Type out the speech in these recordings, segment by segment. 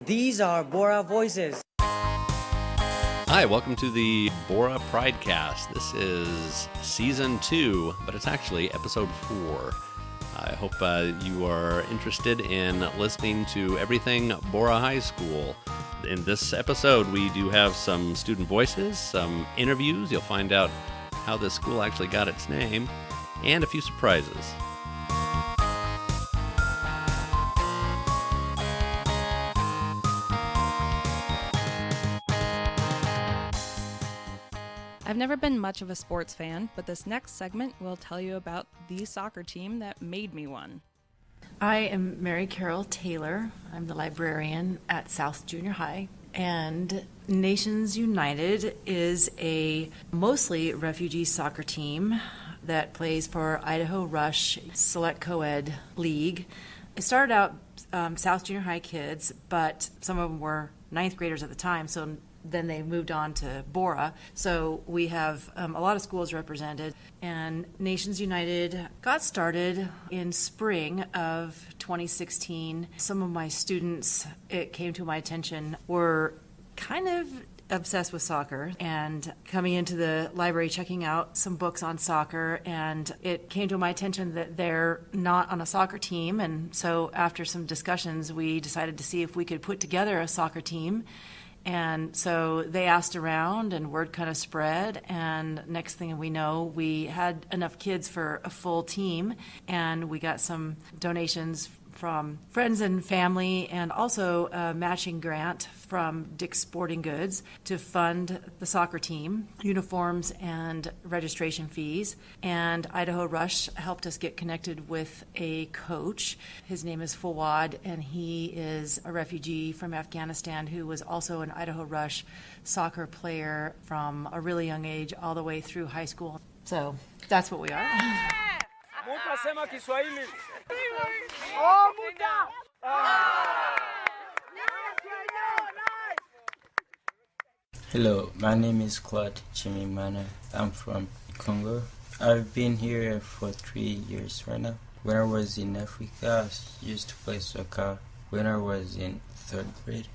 These are Borah voices. Hi, welcome to the Borah Pridecast. This is Season 2, but it's actually Episode 4. I hope you are interested in listening to everything Borah High School. In this episode, we do have some student voices, some interviews. You'll find out how this school actually got its name, and a few surprises. I've never been much of a sports fan, but this next segment will tell you about the soccer team that made me one. I am Mary Carol Taylor. I'm the librarian at South Junior High. And Nations United is a mostly refugee soccer team that plays for Idaho Rush Select Co-ed League. It started out South Junior High kids, but some of them were ninth graders at the time, so then they moved on to Borah. So we have a lot of schools represented. And Nations United got started in spring of 2016. Some of my students, it came to my attention, were kind of obsessed with soccer and coming into the library, checking out some books on soccer. And it came to my attention that they're not on a soccer team. And so after some discussions, we decided to see if we could put together a soccer team. And so they asked around and word kind of spread, and next thing we know, we had enough kids for a full team, and we got some donations from friends and family, and also a matching grant from Dick's Sporting Goods to fund the soccer team, uniforms and registration fees. And Idaho Rush helped us get connected with a coach. His name is Fawad, and he is a refugee from Afghanistan who was also an Idaho Rush soccer player from a really young age all the way through high school. So that's what we are. Hello, my name is Claude Chimimana. I'm from Congo. I've been here for 3 years right now. When I was in Africa, I used to play soccer when I was in 3rd grade.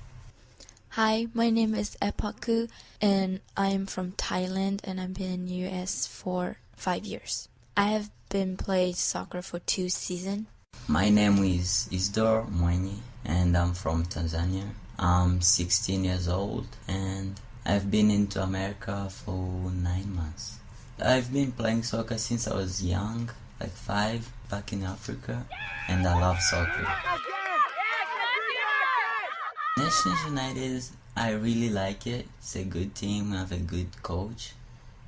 Hi, my name is Epaku, and I am from Thailand, and I've been in US for 5 years. I have been playing soccer for 2 seasons. My name is Isdor Mwenye, and I'm from Tanzania. I'm 16 years old, and I've been into America for 9 months. I've been playing soccer since I was young, like 5, back in Africa, and I love soccer. Nations United, I really like it. It's a good team, I have a good coach,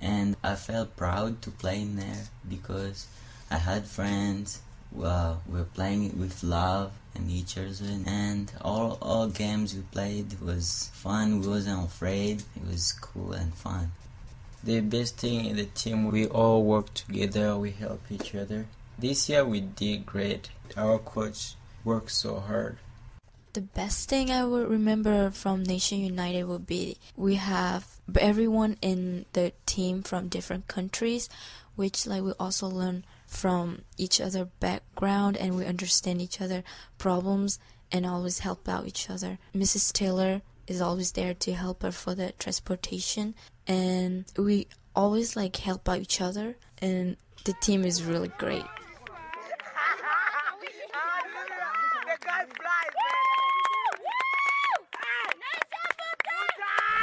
and I felt proud to play in there because I had friends. Well, we're playing with love and each other, and all games we played was fun. We wasn't afraid. It was cool and fun. The best thing in the team, we all work together, we help each other. This year we did great. Our coach worked so hard. The best thing I would remember from Nation United would be we have everyone in the team from different countries, which we also learn from each other background, and we understand each other problems and always help out each other. Mrs. Taylor is always there to help her for the transportation, and we always help out each other, and the team is really great.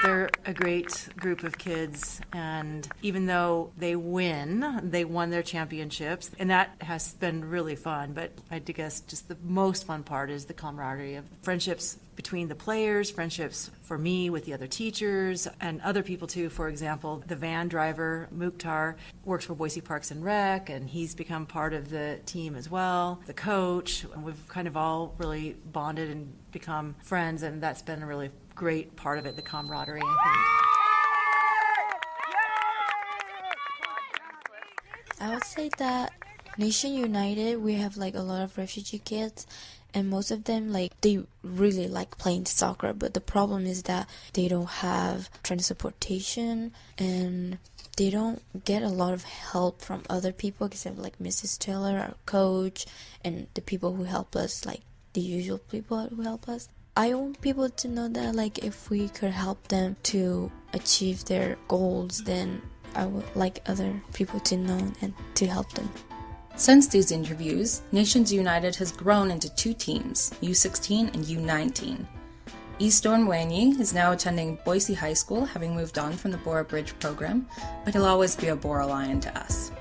They're a great group of kids, and even though they won their championships, and that has been really fun, but I guess just the most fun part is the camaraderie of friendships between the players, friendships for me with the other teachers, and other people too. For example, the van driver, Mukhtar, works for Boise Parks and Rec, and he's become part of the team as well. The coach, and we've kind of all really bonded and become friends, and that's been a really great part of it, the camaraderie, I think. I would say that Nation United, we have a lot of refugee kids, and most of them they really like playing soccer, but the problem is that they don't have transportation and they don't get a lot of help from other people except Mrs. Taylor, our coach, and the people who help us, the usual people who help us. I want people to know that like if we could help them to achieve their goals, then I would like other people to know and to help them. Since these interviews, Nations United has grown into 2 teams, U16 and U19. East Ornwanyi is now attending Boise High School, having moved on from the Borah Bridge program, but he'll always be a Borah Lion to us.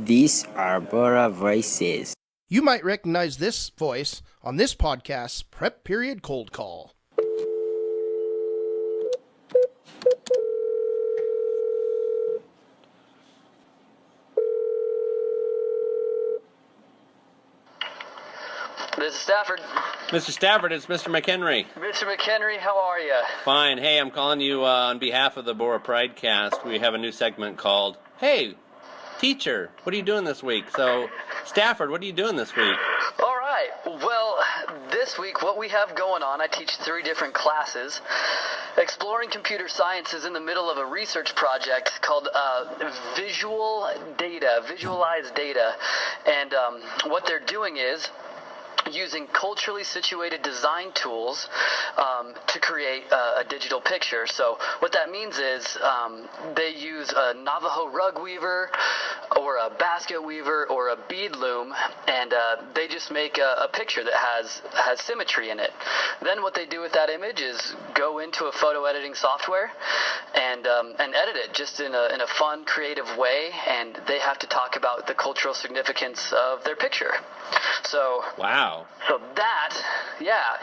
These are Borah voices. You might recognize this voice on this podcast's Prep Period Cold Call. This is Stafford. Mr. Stafford, it's Mr. McHenry. Mr. McHenry, how are you? Fine. Hey, I'm calling you on behalf of the Borah Pridecast. We have a new segment called, Hey, Teacher, what are you doing this week? So, Stafford, what are you doing this week? All right. Well, this week what we have going on, I teach 3 different classes. Exploring computer science is in the middle of a research project called Visualized Data. And what they're doing is using culturally situated design tools to create a digital picture. So what that means is they use a Navajo rug weaver or a basket weaver or a bead loom, and they just make a picture that has symmetry in it. Then what they do with that image is go into a photo editing software and edit it just in a fun, creative way, and they have to talk about the cultural significance of their picture. So Wow. So that,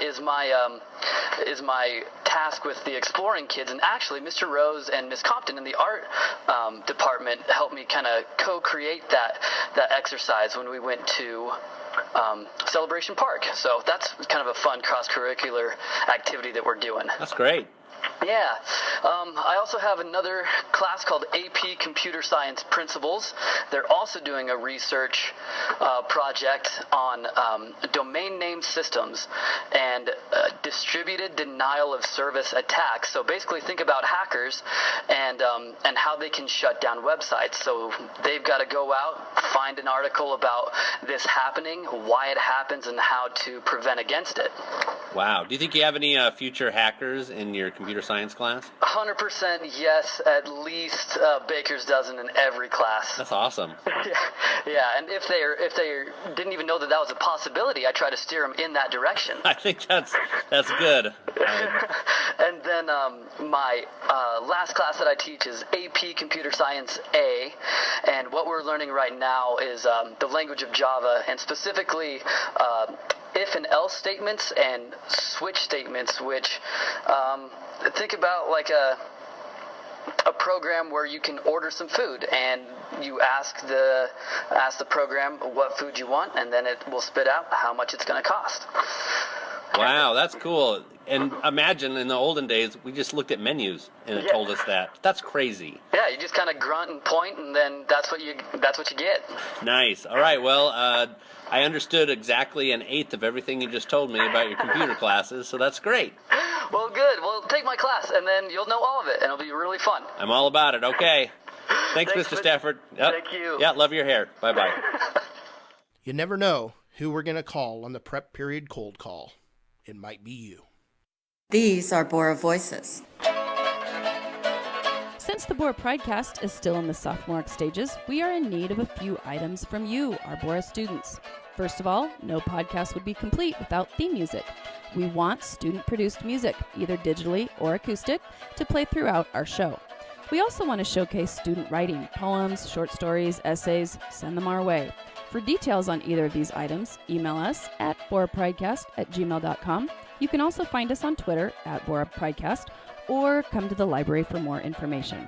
is my task with the exploring kids. And actually, Mr. Rose and Miss Compton in the art department helped me kind of co-create that exercise when we went to Celebration Park. So that's kind of a fun cross-curricular activity that we're doing. That's great. Yeah. I also have another class called AP Computer Science Principles. They're also doing a research project on domain name systems and distributed denial of service attacks. So basically think about hackers and how they can shut down websites. So they've got to go out, find an article about this happening, why it happens, and how to prevent against it. Wow. Do you think you have any future hackers in your computer science class? 100% yes, at least baker's dozen in every class. That's awesome. Yeah, and if they didn't even know that was a possibility, I try to steer them in that direction. I think that's good. And then my last class that I teach is AP Computer Science A, and what we're learning right now is the language of Java, and specifically if and else statements and switch statements, which think about like a program where you can order some food and you ask the program what food you want, and then it will spit out how much it's going to cost. Wow, that's cool. And imagine in the olden days, we just looked at menus and it told us that. That's crazy. Yeah, you just kind of grunt and point, and then that's what you get. Nice. All right. Well, I understood exactly 1/8 of everything you just told me about your computer classes, so that's great. Well, good. Well, take my class, and then you'll know all of it, and it'll be really fun. I'm all about it. Okay. Thanks, Mr. Stafford. Yep. Thank you. Yeah, love your hair. Bye-bye. You never know who we're going to call on the Prep Period Cold Call. It might be you. These are Borah voices. Since the Borah Pridecast is still in the sophomoric stages, we are in need of a few items from you, our Borah students. First of all, no podcast would be complete without theme music. We want student-produced music, either digitally or acoustic, to play throughout our show. We also want to showcase student writing, poems, short stories, essays. Send them our way. For details on either of these items, email us at borahpridecast@gmail.com. You can also find us on Twitter at Borah Pridecast, or come to the library for more information.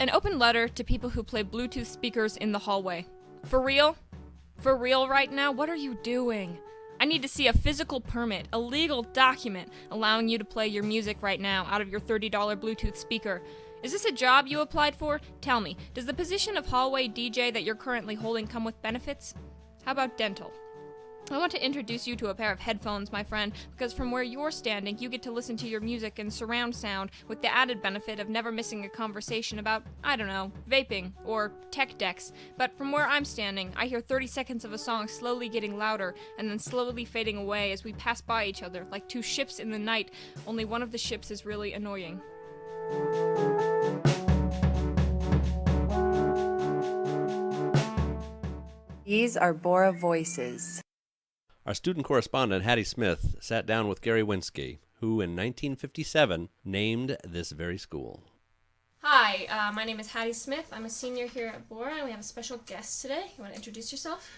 An open letter to people who play Bluetooth speakers in the hallway. For real? For real right now? What are you doing? I need to see a physical permit, a legal document, allowing you to play your music right now out of your $30 Bluetooth speaker. Is this a job you applied for? Tell me, does the position of hallway DJ that you're currently holding come with benefits? How about dental? I want to introduce you to a pair of headphones, my friend, because from where you're standing, you get to listen to your music in surround sound with the added benefit of never missing a conversation about, I don't know, vaping or tech decks. But from where I'm standing, I hear 30 seconds of a song slowly getting louder and then slowly fading away as we pass by each other like two ships in the night, only one of the ships is really annoying. These are Borah voices. Our student correspondent, Hattie Smith, sat down with Gary Winsky, who in 1957 named this very school. Hi, my name is Hattie Smith. I'm a senior here at Borah, and we have a special guest today. You want to introduce yourself?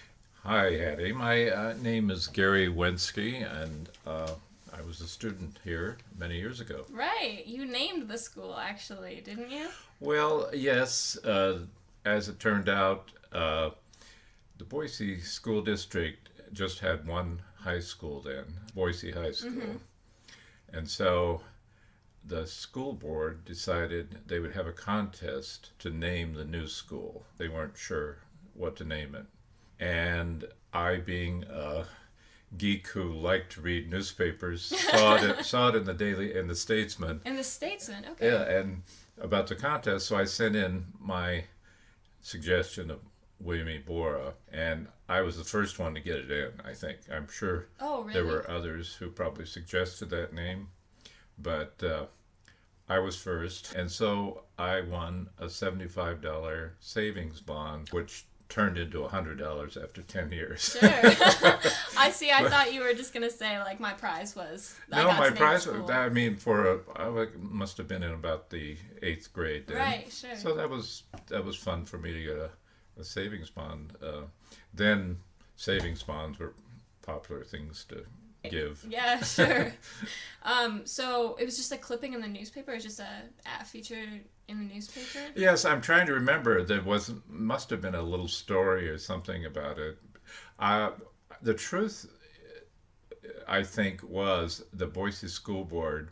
Hi, Hattie. My name is Gary Winsky, and I was a student here many years ago. Right. You named the school, actually, didn't you? Well, yes. As it turned out, the Boise School District just had one high school then, Boise High School. Mm-hmm. And so the school board decided they would have a contest to name the new school. They weren't sure what to name it. And I, being a geek who liked to read newspapers, saw it in the Statesman. In the Statesman, okay. Yeah, and about the contest, so I sent in my suggestion of William E. Borah, and I was the first one to get it in, I think. I'm sure there were others who probably suggested that name, but I was first, and so I won a $75 savings bond, which turned into $100 after 10 years. Sure. I see. I thought you were just going to say, like, my prize was... No, my prize was, I mean, I must have been in about the 8th grade then. Right, sure. So that was fun for me to get a savings bond. Then savings bonds were popular things to give. Yeah, sure. So it was just a clipping in the newspaper? It was just a ad feature in the newspaper? Yes, I'm trying to remember. There must have been a little story or something about it. The truth, I think, was the Boise School Board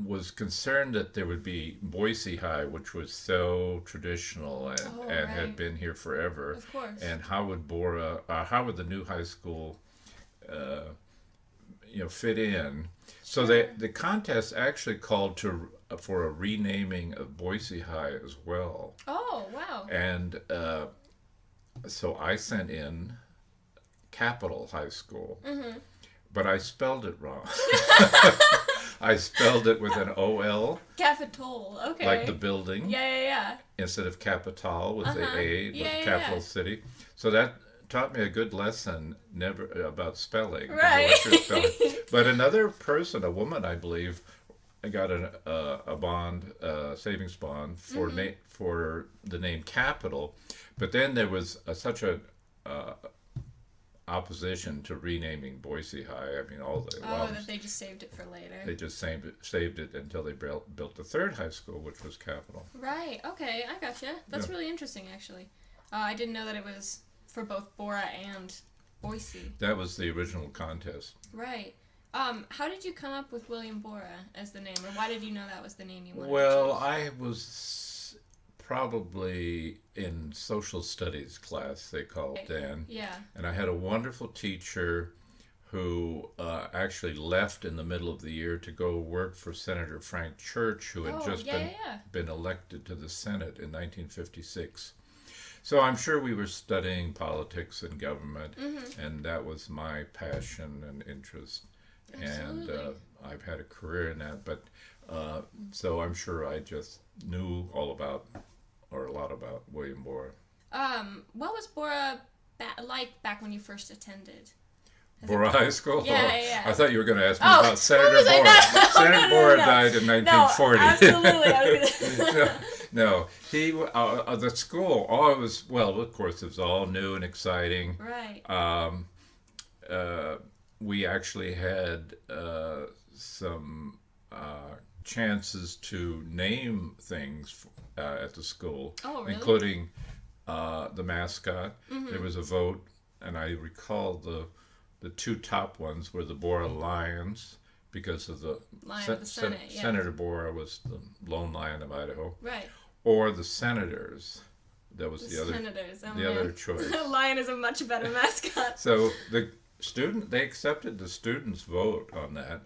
was concerned that there would be Boise High, which was so traditional and had been here forever. Of course. And how would how would the new high school, fit in? So the contest actually called for a renaming of Boise High as well. Oh, wow. And so I sent in Capital High School, but I spelled it wrong. I spelled it with an O-L. Capitol, okay. Like the building. Yeah. Instead of Capital with the A, with Capital City. So that taught me a good lesson about spelling. Right. But another person, a woman, I believe, got a bond, savings bond for the name Capital. But then there was such a opposition to renaming Boise High. I mean, all the alums. That they just saved it for later. They just saved it until they built the third high school, which was Capital. Right. Okay, I gotcha. That's really interesting, actually. I didn't know that it was for both Borah and Boise. That was the original contest. Right. How did you come up with William Borah as the name, or why did you know that was the name you wanted Well, to choose? I was probably in social studies class, they called it then. Yeah. And I had a wonderful teacher who actually left in the middle of the year to go work for Senator Frank Church, who had just been elected to the Senate in 1956. So I'm sure we were studying politics and government, and that was my passion and interest. Absolutely. And I've had a career in that, but so I'm sure I just knew a lot about William Borah. What was Borah like back when you first attended? Borah High School? Yeah. I thought you were going to ask me about Senator Borah. Senator Borah died in 1940. No, absolutely. No, he the school. Of course, it was all new and exciting. Right. We actually had some chances to name things at the school, really? including the mascot. There was a vote, and I recall the two top ones were the Borah Lions, because of the Senator Borah was the lone lion of Idaho. Right. Or the Senators. That was the Senators. other choice. Lion is a much better mascot. So they accepted the students' vote on that,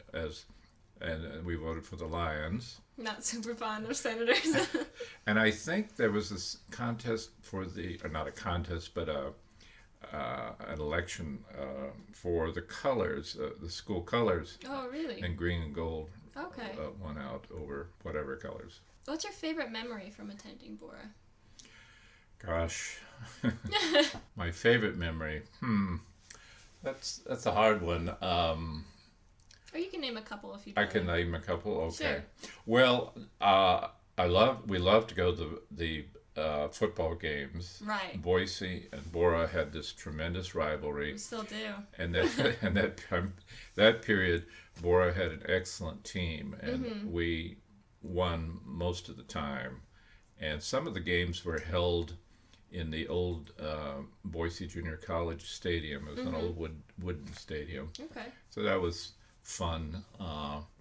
and we voted for the Lions. Not super fond of Senators. And I think there was this contest or not a contest, but an election for the colors, the school colors. Oh, really? And green and gold won out over whatever colors. What's your favorite memory from attending Borah? Gosh, my favorite memory. That's a hard one. Or you can name a couple if you. I can name a couple. Okay. Sure. Well, we love to go to the football games. Right. Boise and Borah had this tremendous rivalry. We still do. And that period, Borah had an excellent team, and we won most of the time. And some of the games were held in the old Boise Junior College Stadium. It was an old wooden stadium. Okay. So that was fun.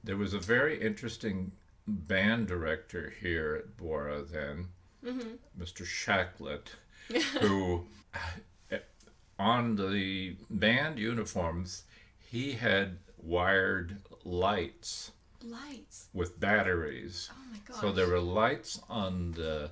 There was a very interesting band director here at Borah then, Mr. Shacklet, who on the band uniforms, he had wired lights with batteries. Oh my gosh. So there were lights on the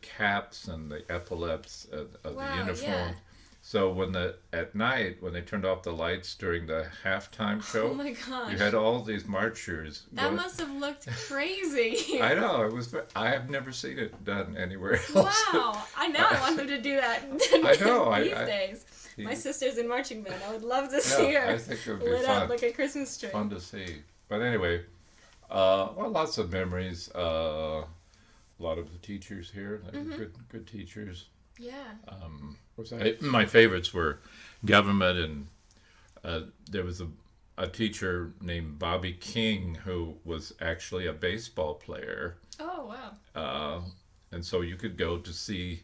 caps and the epaulets of the uniform. Yeah. So at night when they turned off the lights during the halftime show, oh my gosh, you had all these marchers. That must have looked crazy. I know, I have never seen it done anywhere else. Wow, I want them to do that. I know. These days, my sister's in marching band. I would love to see her I think it would be lit fun, up like a Christmas tree. Fun to see. But anyway, lots of memories. A lot of the teachers here, good teachers. Yeah. My favorites were government, and there was a teacher named Bobby King who was actually a baseball player. Oh, wow. And so you could go to see,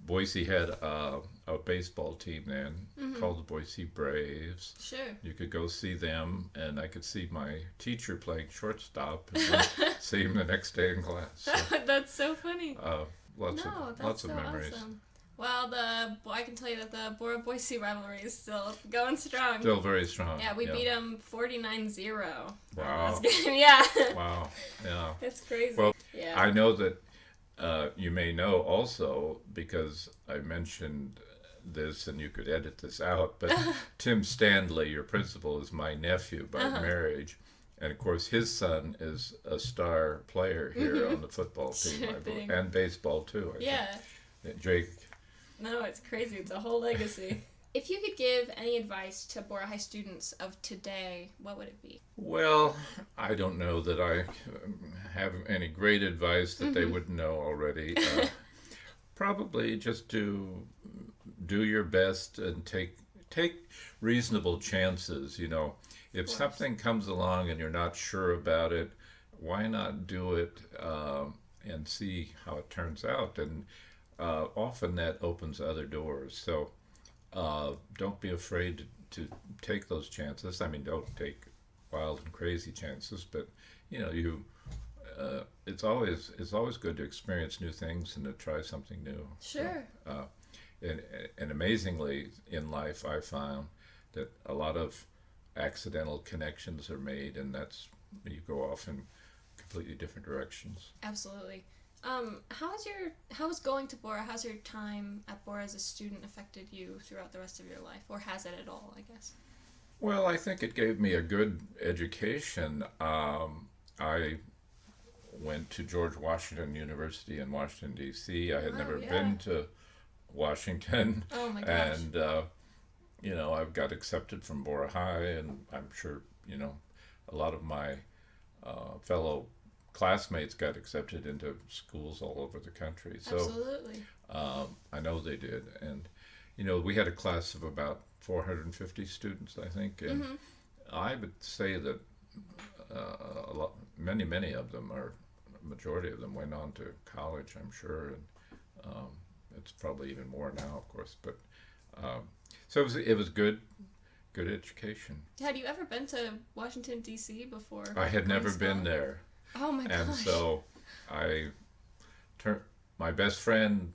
Boise had a baseball team then called the Boise Braves. Sure. You could go see them, and I could see my teacher playing shortstop and then see him the next day in class. So, that's so funny. Lots of memories. Awesome. Well, I can tell you that the Borah-Boise rivalry is still going strong. Still very strong. Yeah, we beat them 49-0. Wow. Yeah. Wow. Yeah. It's crazy. Well, yeah. I know that you may know also, because I mentioned this, and you could edit this out, but Tim Stanley, your principal, is my nephew by marriage. And of course, his son is a star player here on the football team, I believe, and baseball too. I think. Jake. No, it's crazy. It's a whole legacy. If you could give any advice to Borah High students of today, what would it be? Well, I don't know that I have any great advice that they wouldn't know already. Probably just do your best and take reasonable chances. You know, if something comes along and you're not sure about it, why not do it and see how it turns out? And often that opens other doors. So don't be afraid to take those chances. I mean, don't take wild and crazy chances, but you know, it's always good to experience new things and to try something new. Sure. So, and amazingly in life, I found that a lot of accidental connections are made, and you go off in completely different directions. Absolutely. How's going to Borah? How's your time at Borah as a student affected you throughout the rest of your life, or has it at all, I guess? Well, I think it gave me a good education. I went to George Washington University in Washington, D.C. I had never been to Washington. Oh my gosh. And, you know, I've got accepted from Borah High, and I'm sure, you know, a lot of my fellow classmates got accepted into schools all over the country. So absolutely. I know they did. And, you know, we had a class of about 450 students, I think. And I would say that many of them, or majority of them, went on to college, I'm sure. And It's probably even more now, of course. But so it was good education. Had you ever been to Washington, D.C. before? I had never been there. Oh my gosh. And so my best friend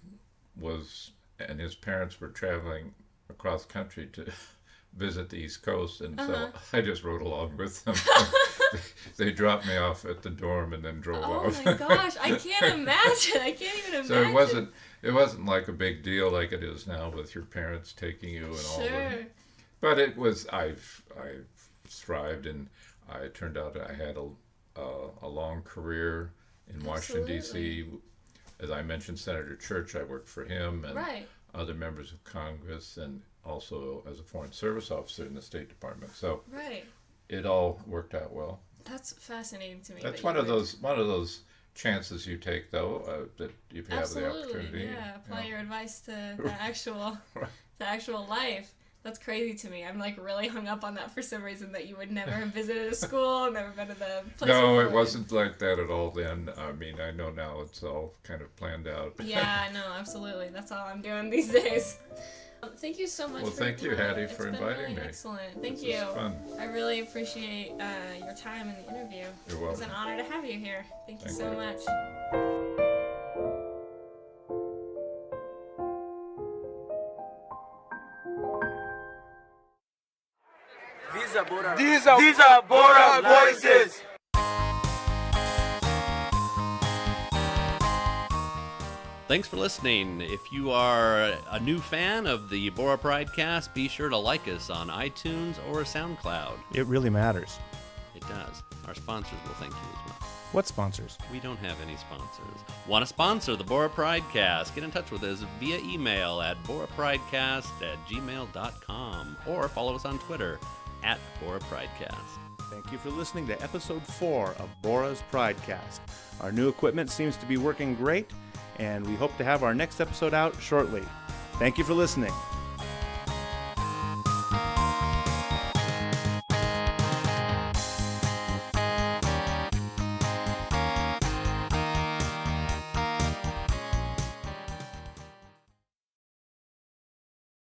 and his parents were traveling across country to visit the East Coast, and so I just rode along with them. They dropped me off at the dorm and then drove off. Oh my gosh, I can't imagine. I can't even imagine. So it wasn't like a big deal like it is now with your parents taking you and all that. But it was, I thrived, and I turned out I had a long career in Washington, D.C. As I mentioned, Senator Church, I worked for him and other members of Congress, and also as a Foreign Service officer in the State Department. So it all worked out well. That's fascinating to me. That's one of those chances you take, though, that if you have the opportunity. Yeah, apply your advice to the actual life. That's crazy to me. I'm like really hung up on that for some reason, that you would never have visited a school, never been to the place. No, it wasn't like that at all then. I mean, I know now it's all kind of planned out. Yeah, no, absolutely. That's all I'm doing these days. Thank you so much. Well, thank you, Hattie, for inviting me. Excellent. Thank you. This was fun. I really appreciate your time in the interview. You're welcome. It was an honor to have you here. Thank you so much. These are Borah voices. Thanks for listening. If you are a new fan of the Borah Pridecast, be sure to like us on iTunes or SoundCloud. It really matters. It does. Our sponsors will thank you as well. What sponsors? We don't have any sponsors. Want to sponsor the Borah Pridecast? Get in touch with us via email at borahpridecast@gmail.com or follow us on Twitter @BorahPridecast. Thank you for listening to episode 4 of Borah's Pridecast. Our new equipment seems to be working great, and we hope to have our next episode out shortly. Thank you for listening.